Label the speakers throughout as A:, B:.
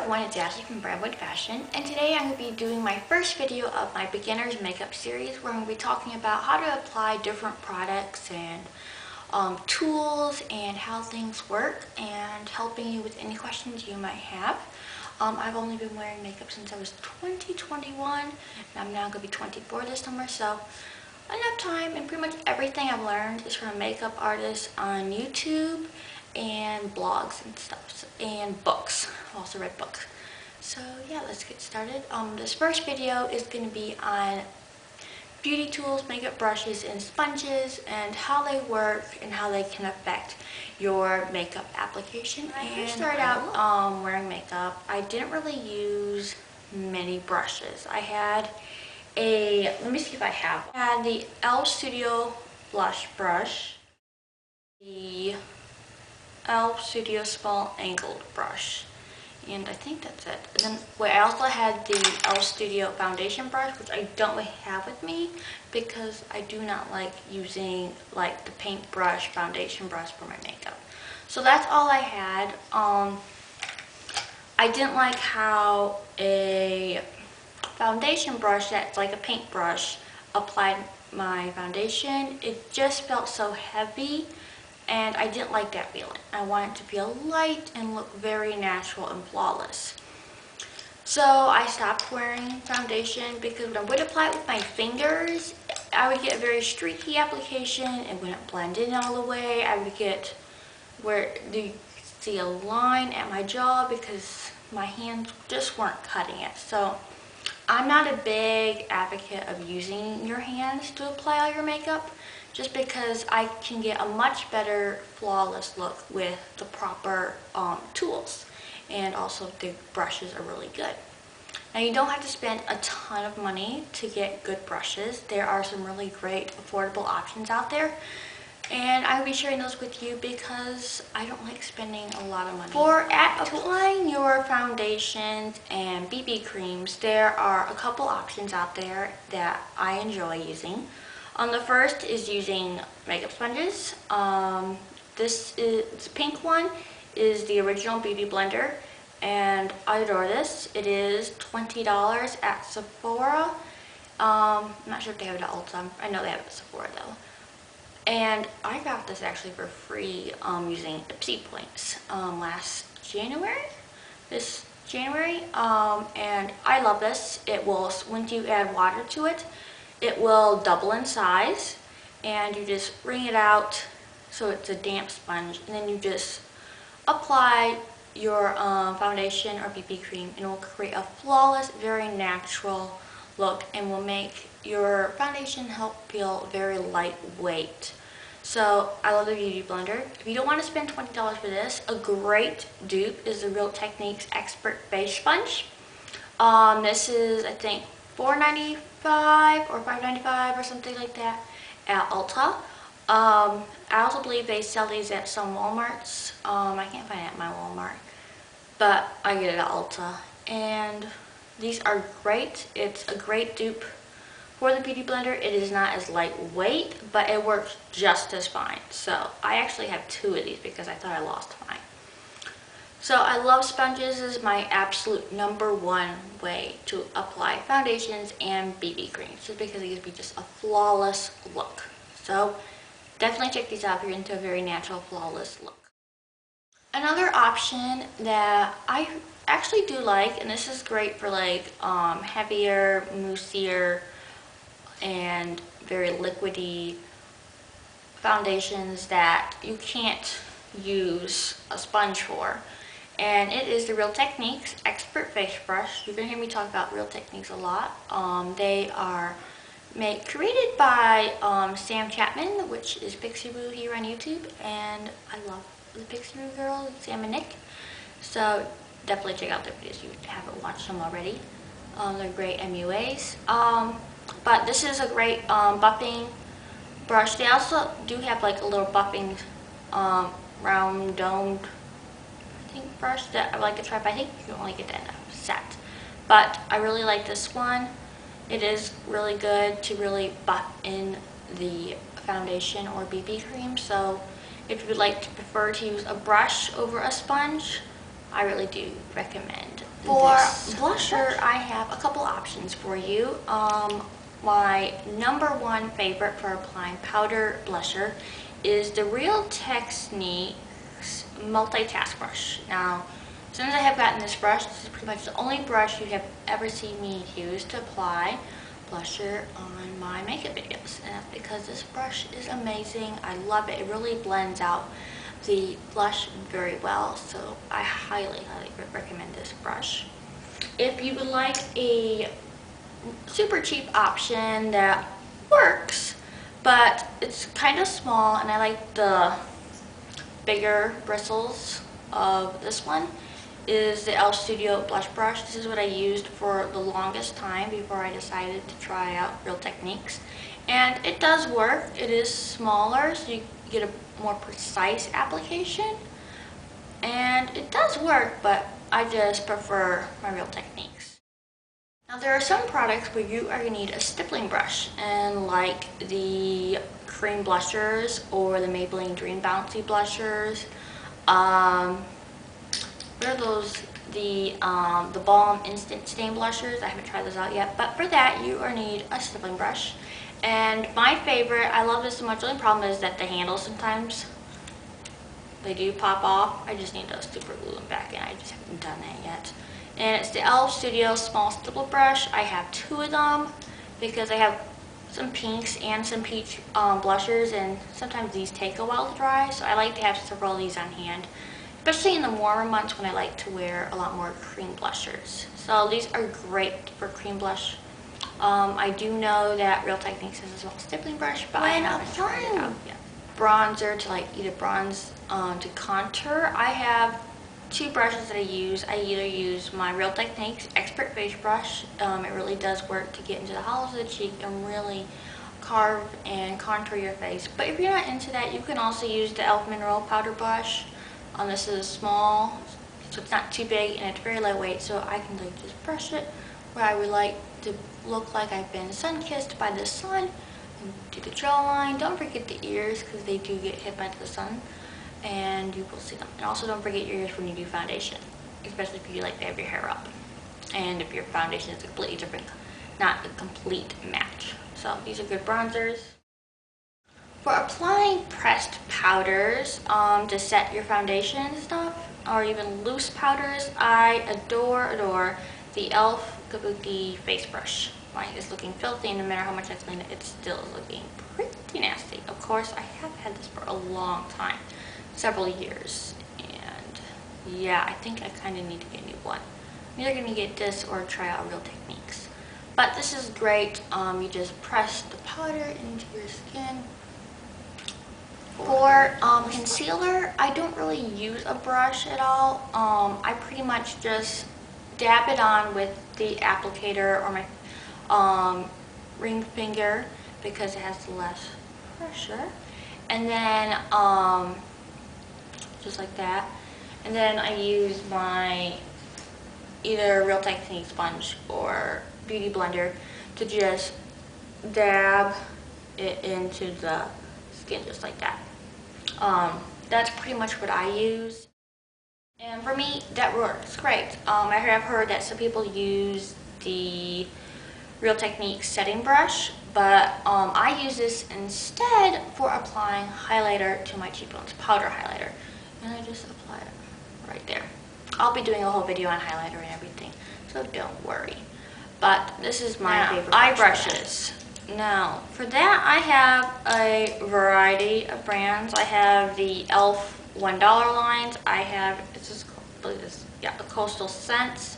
A: everyone, it's Ashley from B&BW Fashion, and today I'm going to be doing my first video of my beginner's makeup series where I'm going to be talking about how to apply different products and tools and how things work and helping you with any questions you might have. I've only been wearing makeup since I was 21 and I'm now going to be 24 this summer, so enough time, and pretty much everything I've learned is from makeup artists on YouTube and blogs and stuff, and books. I've also read books. So yeah, let's get started. This first video is going to be on beauty tools, makeup brushes, and sponges, and how they work and how they can affect your makeup application. When I first started out wearing makeup, I didn't really use many brushes. I had let me see if I have. I had the e.l.f. Studio Blush Brush, the e.l.f. Studio Small Angled Brush, and I think that's it. And then I also had the e.l.f. Studio Foundation Brush, which I don't really have with me because I do not like using like the paintbrush foundation brush for my makeup. So that's all I had. I didn't like how a foundation brush that's like a paintbrush applied my foundation. It just felt so heavy and I didn't like that feeling. I wanted it to feel light and look very natural and flawless. So I stopped wearing foundation because when I would apply it with my fingers, I would get a very streaky application. It wouldn't blend in all the way. I would get where you see a line at my jaw because my hands just weren't cutting it. So I'm not a big advocate of using your hands to apply all your makeup, just because I can get a much better flawless look with the proper tools, and also the brushes are really good. Now you don't have to spend a ton of money to get good brushes. There are some really great affordable options out there, and I will be sharing those with you because I don't like spending a lot of money. For applying your foundations and BB creams, there are a couple options out there that I enjoy using. The first is using makeup sponges. This pink one is the original Beauty Blender, and I adore this. It is $20 at Sephora. I'm not sure if they have it at Ulta. I know they have it at Sephora though. And I got this actually for free using Ipsy points this January, and I love this. It will, once you add water to it, it will double in size, and you just wring it out so it's a damp sponge, and then you just apply your foundation or BB cream, and it will create a flawless, very natural look and will make your foundation help feel very lightweight. So I love the Beauty Blender. If you don't want to spend $20 for this, a great dupe is the Real Techniques Expert Face Sponge. This is, I think, $4.95 or $5.95 or something like that at Ulta. I also believe they sell these at some Walmarts. I can't find it at my Walmart, but I get it at Ulta. And these are great. It's a great dupe for the Beauty Blender. It is not as lightweight, but it works just as fine. So I actually have two of these because I thought I lost mine. So I love sponges. This is my absolute #1 way to apply foundations and BB creams, just because it gives me just a flawless look. So definitely check these out if you're into a very natural, flawless look. Another option that I actually do like, and this is great for like heavier, moussier, and very liquidy foundations that you can't use a sponge for, and it is the Real Techniques Expert Face Brush. You're going to hear me talk about Real Techniques a lot. They are created by Sam Chapman, which is Pixie Roo here on YouTube, and I love the Pixie Roo girls, Sam and Nick. So definitely check out their videos if you haven't watched them already. They're great MUAs. But this is a great buffing brush. They also do have like a little buffing round domed brush that I would like to try, but I think you can only get that in a set. But I really like this one. It is really good to really buff in the foundation or BB cream. So if you would like to prefer to use a brush over a sponge, I really do recommend For blusher, I have a couple options for you. My number one favorite for applying powder blusher is the Real Techniques Multitask Brush. Now, since I have gotten this brush, this is pretty much the only brush you have ever seen me use to apply blusher on my makeup videos. And that's because this brush is amazing. I love it. It really blends out the blush very well, so I highly recommend this brush. If you would like a super cheap option that works, but it's kind of small, and I like the bigger bristles of this one, is the e.l.f. Studio Blush Brush. This is what I used for the longest time before I decided to try out Real Techniques. And it does work. It is smaller, so you get a more precise application. And it does work, but I just prefer my Real Techniques. Now there are some products where you are going to need a stippling brush, and like the cream blushers or the Maybelline Dream Bouncy blushers. What are those? The Balm Instant Stain blushers. I haven't tried those out yet, but for that you are need a stippling brush. And my favorite, I love this so much. The only problem is that the handles sometimes they do pop off. I just need to super glue them back in. I just haven't done that yet. And it's the e.l.f. Studio Small Stipple Brush. I have two of them because I have some pinks and some peach blushers, and sometimes these take a while to dry, so I like to have several of these on hand, especially in the warmer months when I like to wear a lot more cream blushers. So these are great for cream blush. I do know that Real Techniques has a small stippling brush, but I haven't tried it out yet. Bronzer to like either bronze to contour. I have two brushes that I use. I either use my Real Techniques Expert Face Brush. It really does work to get into the hollows of the cheek and really carve and contour your face. But if you're not into that, you can also use the e.l.f. Mineral Powder Brush. This is small, so it's not too big, and it's very lightweight, so I can like just brush it where I would like to look like I've been sun-kissed by the sun. And do the jawline. Don't forget the ears because they do get hit by the sun, and you will see them. And also don't forget your ears when you do foundation, especially if you like to have your hair up, and if your foundation is a completely different, not a complete match. So these are good bronzers. For applying pressed powders to set your foundation and stuff, or even loose powders, I adore the e.l.f. Kabuki face brush. Mine is looking filthy, and no matter how much I clean it, it still is looking pretty nasty. Of course, I have had this for a long time, several years, and yeah, I think I kind of need to get a new one. I'm either going to get this or try out Real Techniques. But this is great. You just press the powder into your skin. For concealer, I don't really use a brush at all. I pretty much just dab it on with the applicator or my ring finger because it has less pressure. And then just like that. And then I use my either Real Techniques sponge or beauty blender to just dab it into the skin just like that. That's pretty much what I use, and for me that works great. I have heard that some people use the Real Techniques setting brush, but I use this instead for applying highlighter to my cheekbones, powder highlighter, and I just apply it right there. I'll be doing a whole video on highlighter and everything, so don't worry. But this is my favorite eye brushes. Now, for that, I have a variety of brands. I have the e.l.f. $1 lines. I have, the Coastal Scents.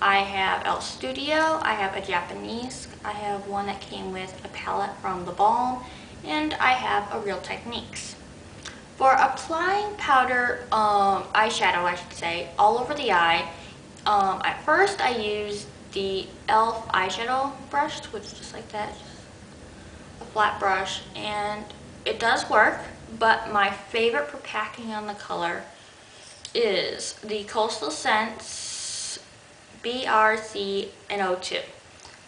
A: I have e.l.f. Studio. I have a Japanese. I have one that came with a palette from the Balm. And I have a Real Techniques. For applying powder, eyeshadow I should say, all over the eye, at first I used the e.l.f. eyeshadow brush, which is just like that. A flat brush, and it does work, but my favorite for packing on the color is the Coastal Scents BRC and O2.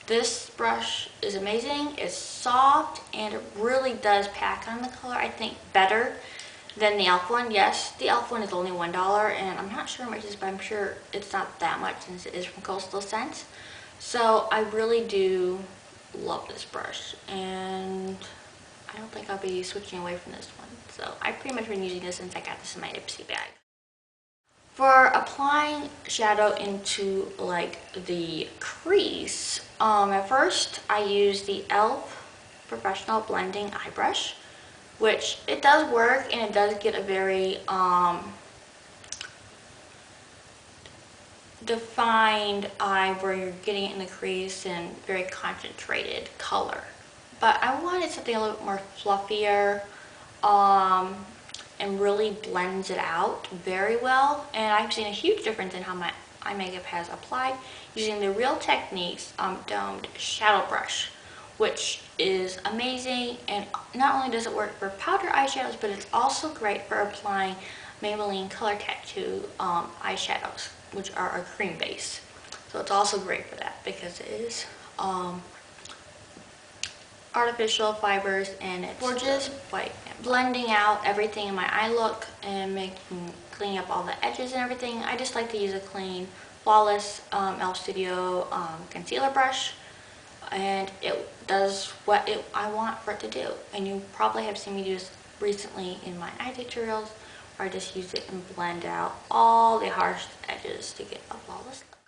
A: This brush is amazing. It's soft and it really does pack on the color, I think, better than the e.l.f. one. Yes, the e.l.f. one is only $1, and I'm not sure how much it is, but I'm sure it's not that much since it is from Coastal Scents. So I really do love this brush, and I don't think I'll be switching away from this one. So I've pretty much been using this since I got this in my Ipsy bag. For applying shadow into like the crease, at first I use the e.l.f. Professional Blending Eye Brush, which it does work and it does get a very defined eye where you're getting it in the crease and very concentrated color. But I wanted something a little bit more fluffier and really blends it out very well. And I've seen a huge difference in how my eye makeup has applied using the Real Techniques domed shadow brush, which is amazing. And not only does it work for powder eyeshadows, but it's also great for applying Maybelline Color Tattoo eyeshadows, which are a cream base. So it's also great for that because it is artificial fibers and it's gorgeous, white, blending out everything in my eye look and cleaning up all the edges and everything. I just like to use a clean, flawless e.l.f. Studio concealer brush, and it does what I want for it to do. And you probably have seen me do this recently in my eye tutorials, where I just use it and blend out all the harsh edges to get a flawless look.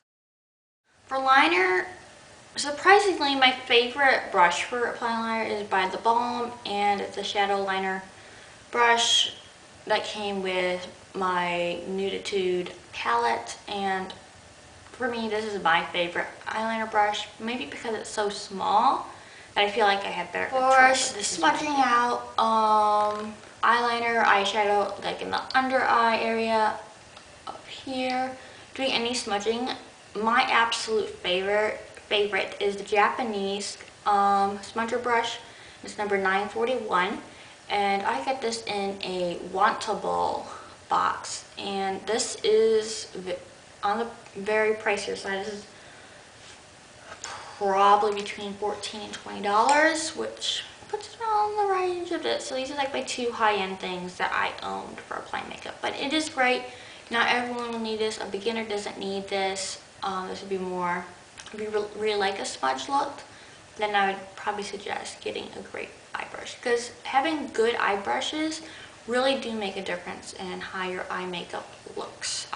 A: For liner, surprisingly, my favorite brush for applying liner is by The Balm, and it's a shadow liner brush that came with my Nuditude palette. And for me, this is my favorite eyeliner brush, maybe because it's so small that I feel like I have better control. For smudging out eyeliner, eyeshadow, like in the under eye area up here, doing any smudging, my absolute favorite is the Japanese smudger brush. It's number 941, and I got this in a wantable box, and this is on the very pricier side. This is probably between $14 and $20, which puts it around the range of it. So these are like my two high-end things that I owned for applying makeup, but it is great. Not everyone will need this. A beginner doesn't need this. This would be more, if you really like a smudge look, then I would probably suggest getting a great eye brush, because having good eye brushes really do make a difference in how your eye makeup looks.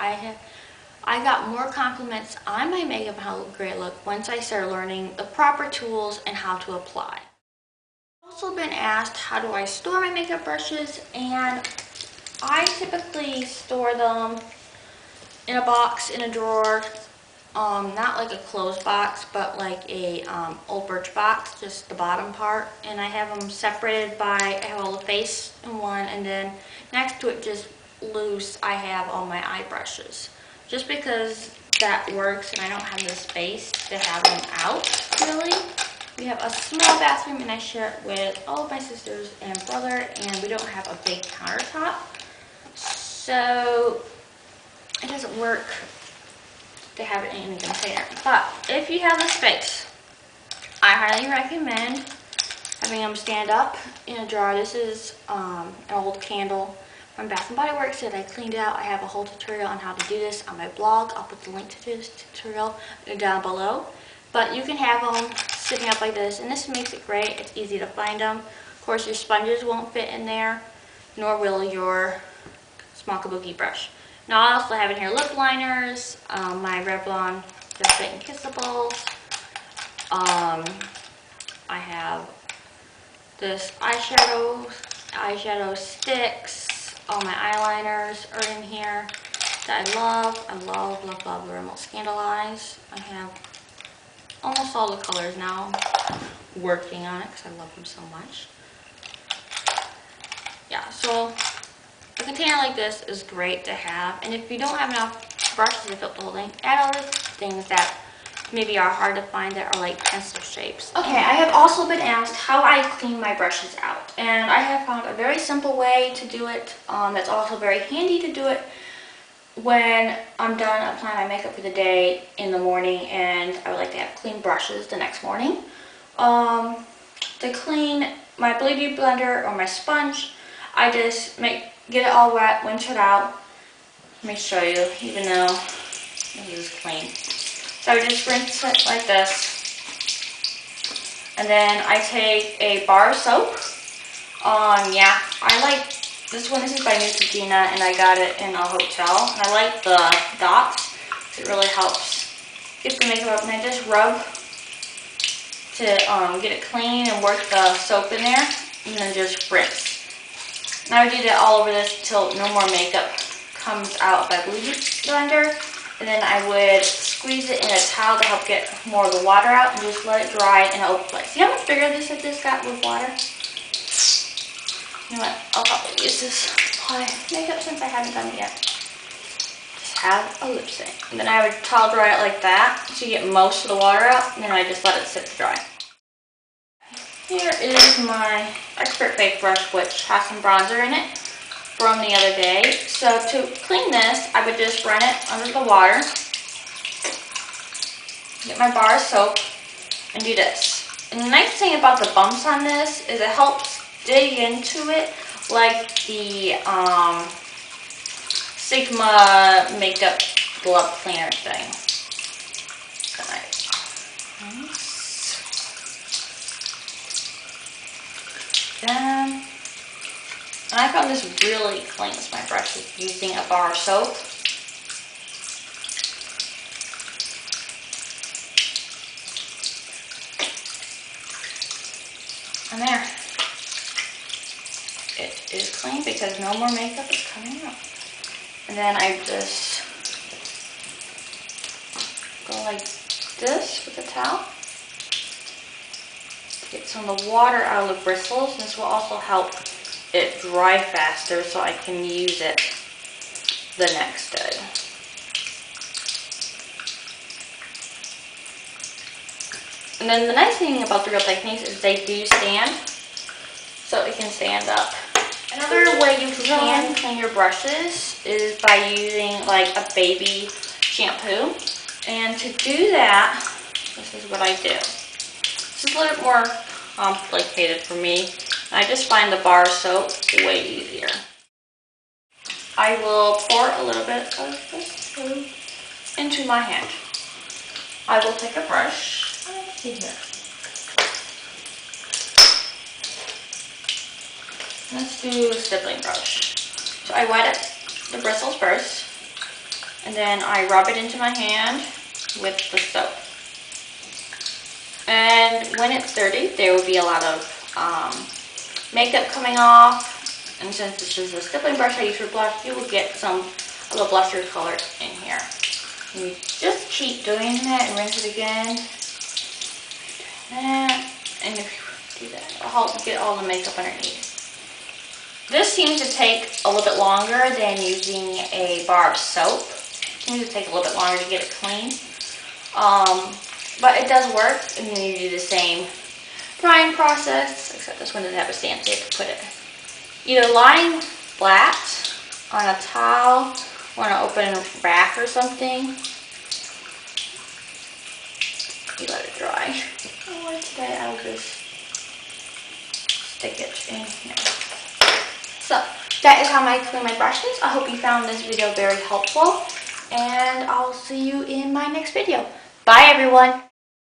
A: I got more compliments on my makeup and how great it looked once I started learning the proper tools and how to apply. I've also been asked, how do I store my makeup brushes? And I typically store them in a box, in a drawer, not like a closed box, but like a old birch box, just the bottom part. And I have them separated by, I have all the face in one, and then next to it, just loose, I have all my eye brushes. Just because that works and I don't have the space to have them out, really. We have a small bathroom and I share it with all of my sisters and brother, and we don't have a big countertop. So it doesn't work to have it in a container. But if you have the space, I highly recommend having them stand up in a jar. This is an old candle from Bath & Body Works that I cleaned out. I have a whole tutorial on how to do this on my blog. I'll put the link to this tutorial down below. But you can have them sitting up like this, and this makes it great. It's easy to find them. Of course, your sponges won't fit in there, nor will your small kabuki brush. Now, I also have in here lip liners, my Revlon Just Fit and Kissables. I have this eyeshadow sticks. All my eyeliners are in here that I love. I love the Rimmel Scandal Eyes. I have almost all the colors now. Working on it because I love them so much. Yeah, so a container like this is great to have, and if you don't have enough brushes to fill the whole thing, add other things that maybe are hard to find that are like pencil shapes. Okay, I have also been asked how I clean my brushes out, and I have found a very simple way to do it that's also very handy to do it when I'm done applying my makeup for the day in the morning, and I would like to have clean brushes the next morning. To clean my Beauty Blender or my sponge, I just make get it all wet, rinse it out. Let me show you, even though this is clean. So I just rinse it like this. And then I take a bar of soap. Yeah, I like this one. This is by Neutrogena, and I got it in a hotel. And I like the dots. It really helps get the makeup up. And I just rub to get it clean and work the soap in there. And then just rinse. And I would do that all over this until no more makeup comes out of my beauty blender. And then I would squeeze it in a towel to help get more of the water out and just let it dry in an open place. See how much bigger this got with water? You know what? I'll probably use this apply makeup since I haven't done it yet. Just have a lip sync. And then I would towel dry it like that so you get most of the water out. And then I just let it sit to dry. Here is my Expert Fake brush, which has some bronzer in it from the other day. So to clean this, I would just run it under the water, get my bar of soap, and do this. And the nice thing about the bumps on this is it helps dig into it like the Sigma makeup glove cleaner thing. Then, and I found this really cleans my brushes using a bar of soap. And there. It is clean because no more makeup is coming out. And then I just go like this with the towel. Get some of the water out of the bristles. This will also help it dry faster so I can use it the next day. And then the nice thing about the Real Techniques is they do stand, so it can stand up. Another way you can clean your brushes is by using like a baby shampoo. And to do that, this is what I do. This is a little bit more complicated for me. I just find the bar soap way easier. I will pour a little bit of this soap into my hand. I will take a brush. Let's see here. Let's do a stippling brush. So I wet up the bristles first, and then I rub it into my hand with the soap. And when it's dirty, there will be a lot of makeup coming off. And since this is a stippling brush I use for blush, you will get a little blusher color in here. And you just keep doing that and rinse it again. And if you do that, it'll help get all the makeup underneath. This seems to take a little bit longer than using a bar of soap. It seems to take a little bit longer to get it clean. But it does work, and then you do the same drying process, except this one doesn't have a stand so you have to put it either lying flat on a towel or on an open rack or something. You let it dry. Or today I'll just stick it in here. So that is how I clean my brushes. I hope you found this video very helpful, and I'll see you in my next video. Bye everyone!